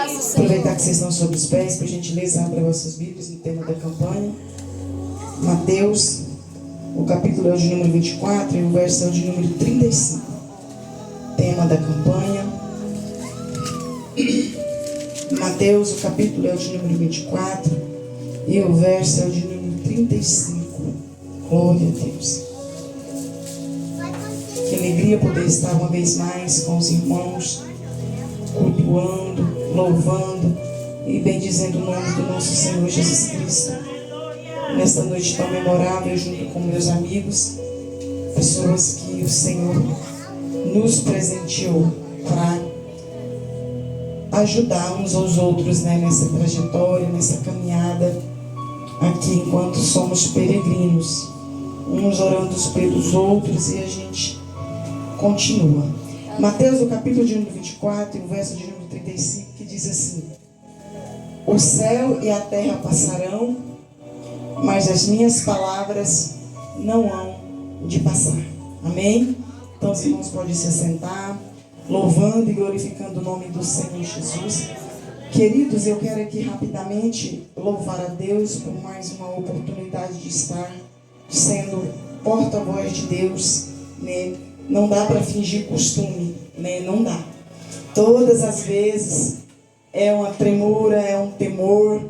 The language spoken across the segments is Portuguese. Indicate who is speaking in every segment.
Speaker 1: Aproveitar que vocês estão sobre os pés, por gentileza, abra vossas Bíblias no tema da campanha. Mateus, o capítulo é o de número 24 e o verso é o de número 35. Tema da campanha. Mateus, o capítulo é o de número 24 e o verso é o de número 35. Glória a Deus. Que alegria poder estar uma vez mais com os irmãos, cultuando, louvando e bendizendo o nome do nosso Senhor Jesus Cristo. Nesta noite tão memorável, junto com meus amigos, pessoas que o Senhor nos presenteou para ajudar uns aos outros, nessa trajetória, nessa caminhada aqui, enquanto somos peregrinos, uns orando pelos outros, e a gente continua. Mateus, o capítulo de número 24 e o verso de número 35, que diz assim: o céu e a terra passarão, mas as minhas palavras não hão de passar. Amém? Então os irmãos podem se assentar, louvando e glorificando o nome do Senhor Jesus. Queridos, eu quero aqui rapidamente louvar a Deus por mais uma oportunidade de estar sendo porta-voz de Deus, Não dá para fingir costume, Não dá. Todas as vezes é uma tremura, é um temor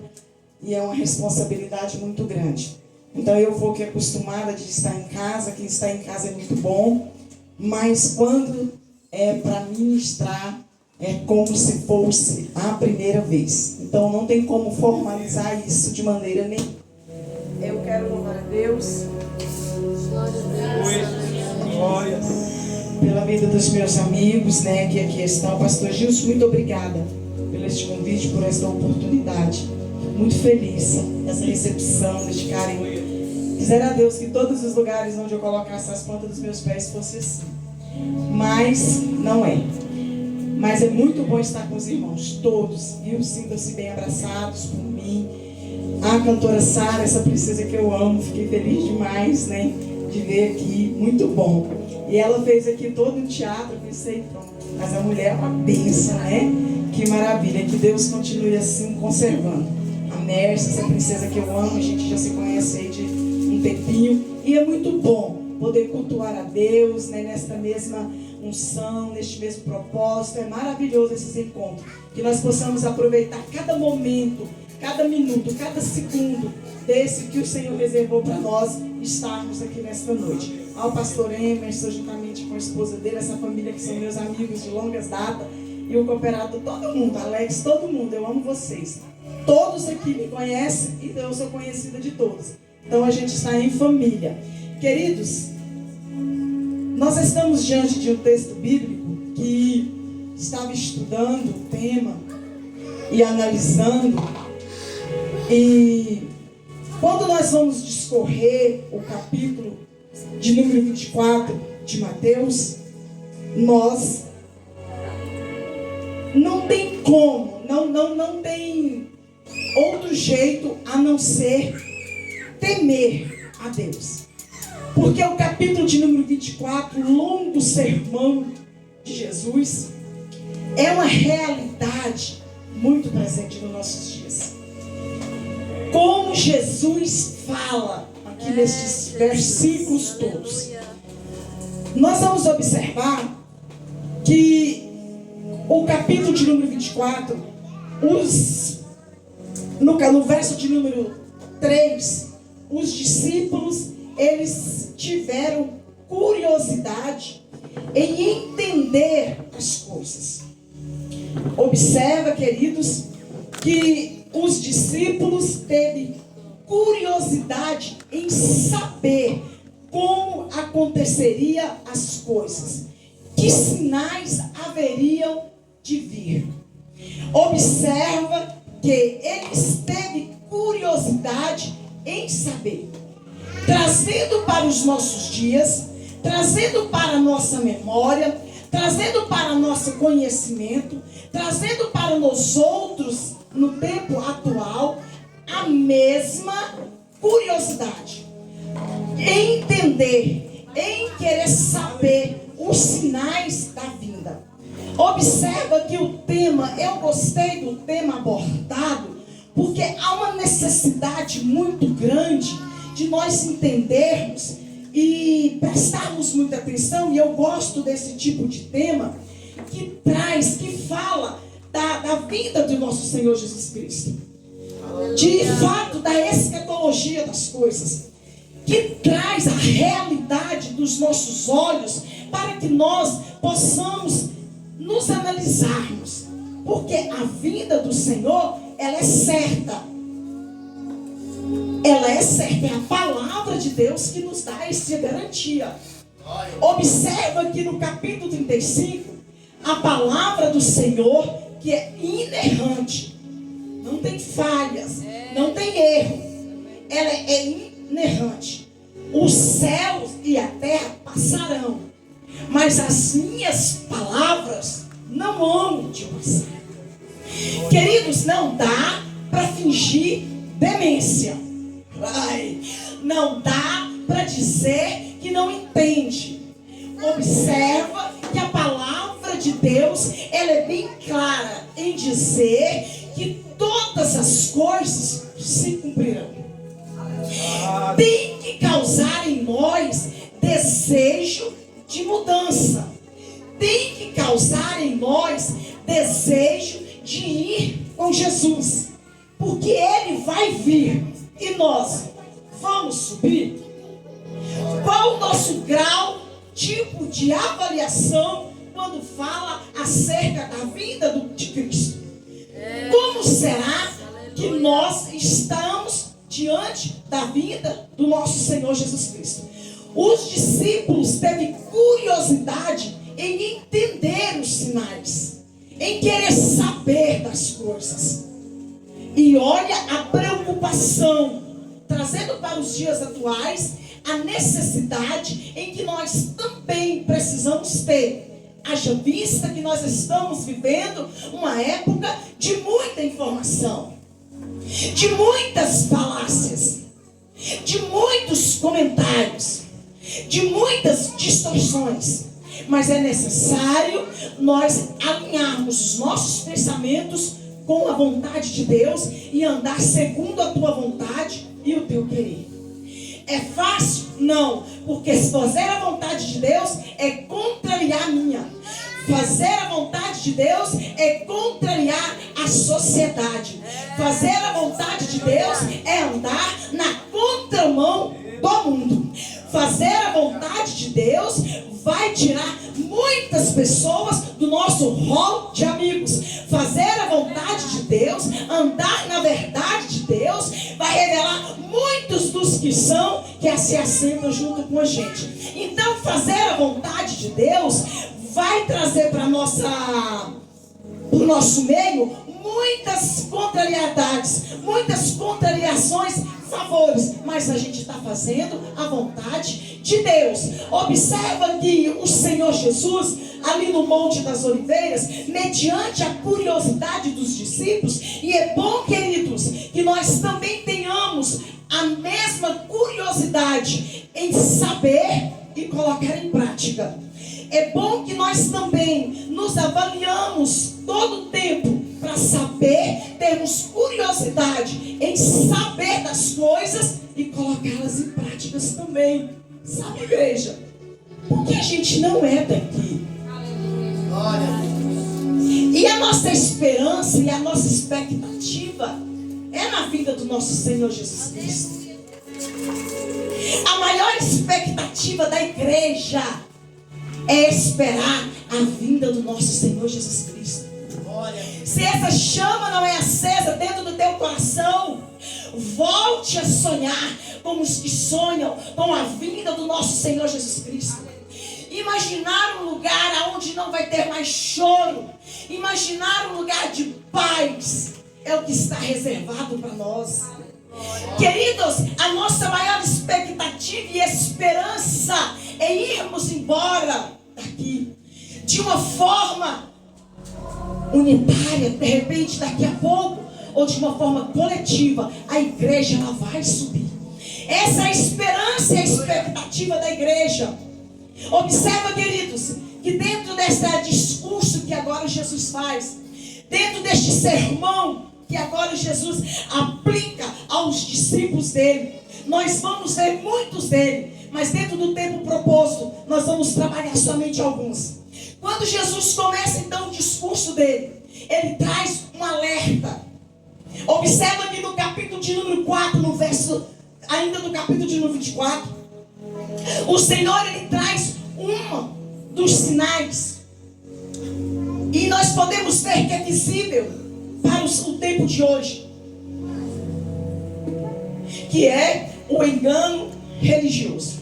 Speaker 1: e é uma responsabilidade muito grande. Então eu vou que acostumada de estar em casa, quem está em casa é muito bom, mas quando é para ministrar, é como se fosse a primeira vez. Então não tem como formalizar isso de maneira nenhuma. Eu quero louvar a Deus. Glória. Pela vida dos meus amigos, que aqui estão. Pastor Gilson, muito obrigada pelo este convite, por esta oportunidade. Muito feliz nessa recepção, neste carinho. Quisera a Deus que todos os lugares onde eu colocasse as plantas dos meus pés fosse assim. Mas não é. Mas é muito bom estar com os irmãos, todos, viu? Sintam-se bem abraçados por mim. A cantora Sara, essa princesa que eu amo, fiquei feliz demais, de ver aqui, muito bom. E ela fez aqui todo o teatro, eu pensei, pronto, mas a mulher é uma bênção, Que maravilha, que Deus continue assim conservando. A Mércia, essa princesa que eu amo, a gente já se conhece aí de um tempinho, e é muito bom poder cultuar a Deus, nesta mesma unção, neste mesmo propósito. É maravilhoso esses encontros, que nós possamos aproveitar cada momento, cada minuto, cada segundo desse que o Senhor reservou para nós estarmos aqui nesta noite. Ao pastor Emerson, juntamente com a esposa dele, essa família que são meus amigos de longas datas, e o cooperado, todo mundo, Alex, todo mundo, eu amo vocês. Todos aqui me conhecem e eu sou conhecida de todos. Então a gente está em família. Queridos, nós estamos diante de um texto bíblico que estava estudando o tema e analisando, e quando nós vamos discorrer o capítulo de número 24 de Mateus, nós não tem como, não tem outro jeito a não ser temer a Deus. Porque o capítulo de número 24, longo sermão de Jesus, é uma realidade muito presente nos nossos dias. Como Jesus fala aqui nestes versículos todos, nós vamos observar que o capítulo de número 24, no verso de número 3, os discípulos, eles tiveram curiosidade em entender as coisas. Observa, queridos, que os discípulos teve curiosidade em saber como aconteceria as coisas, que sinais haveriam de vir. Observa que eles teve curiosidade em saber, trazendo para os nossos dias, trazendo para a nossa memória, trazendo para o nosso conhecimento, trazendo para nós outros, no tempo atual, a mesma curiosidade. Em entender, em querer saber os sinais da vinda. Observa que o tema, eu gostei do tema abordado, porque há uma necessidade muito grande de nós entendermos e prestarmos muita atenção, e eu gosto desse tipo de tema, que fala da vida do nosso Senhor Jesus Cristo. De fato, da escatologia das coisas. Que traz a realidade dos nossos olhos para que nós possamos nos analisarmos. Porque a vinda do Senhor, ela é certa. Ela é certa. É a palavra de Deus que nos dá essa garantia. Observa que no capítulo 35, a palavra do Senhor, que é inerrante, não tem falhas, não tem erro, ela é inerrante. Os céus e a terra passarão, mas as minhas palavras não hão de passar. Queridos, não dá para fingir demência. Não dá para dizer que não entende. Observa que a palavra de Deus, ela é bem clara em dizer que todas as coisas se cumprirão. Tem que causar em nós desejo de mudança. Tem que causar em nós desejo de ir com Jesus. Porque Ele vai vir e nós vamos subir. Qual o nosso grau, tipo de avaliação quando fala acerca da vinda de Cristo? Como será que nós estamos diante da vinda do nosso Senhor Jesus Cristo? Os discípulos teve curiosidade em entender os sinais, em querer saber das coisas. E olha a preocupação, trazendo para os dias atuais a necessidade em que nós também precisamos ter. Haja vista que nós estamos vivendo uma época de muita informação, de muitas falácias, de muitos comentários, de muitas distorções. Mas é necessário nós alinharmos os nossos pensamentos com a vontade de Deus e andar segundo a tua vontade e o teu querer. É fácil? Não, porque se fazer a vontade de Deus é contrariar a minha. Fazer a vontade de Deus é contrariar a sociedade. Fazer a vontade de Deus é andar na contramão do mundo. Fazer a vontade de Deus vai tirar muitas pessoas do nosso rol de amigos. Fazer a vontade de Deus, andar na verdade de Deus, vai revelar muitos dos que se assentam junto com a gente. Então, fazer a vontade de Deus vai trazer para o nosso meio muitas contrariedades, muitas contrariações, favores, mas a gente está fazendo a vontade de Deus. Observa que o Senhor Jesus, ali no Monte das Oliveiras, mediante a curiosidade dos discípulos, e é bom, queridos, que nós também tenhamos a mesma curiosidade em saber e colocar em prática. É bom que nós também nos avaliamos todo o tempo para saber, termos curiosidade em saber das coisas e colocá-las em práticas também. Sabe, igreja? Porque a gente não é daqui. E a nossa esperança e a nossa expectativa é na vida do nosso Senhor Jesus Cristo. A maior expectativa da igreja é esperar a vinda do nosso Senhor Jesus Cristo. Se essa chama não é acesa dentro do teu coração, volte a sonhar como os que sonham com a vinda do nosso Senhor Jesus Cristo. Imaginar um lugar onde não vai ter mais choro, imaginar um lugar de paz, é o que está reservado para nós. Queridos, a nossa maior expectativa e esperança é irmos embora daqui de uma forma unitária, de repente daqui a pouco, ou de uma forma coletiva, a igreja ela vai subir. Essa é a esperança e a expectativa da igreja. Observa, queridos, que dentro desse discurso que agora Jesus faz, dentro deste sermão que agora Jesus aplica aos discípulos dele, nós vamos ver muitos dele, mas dentro do tempo proposto, nós vamos trabalhar somente alguns. Quando Jesus começa então o discurso dele, ele traz um alerta. Observa que no capítulo de número 4, no verso, ainda no capítulo de número 24, o Senhor, ele traz um dos sinais, e nós podemos ver que é visível para o tempo de hoje, que é o engano religioso,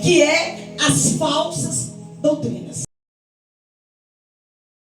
Speaker 1: que é as falsas doutrinas.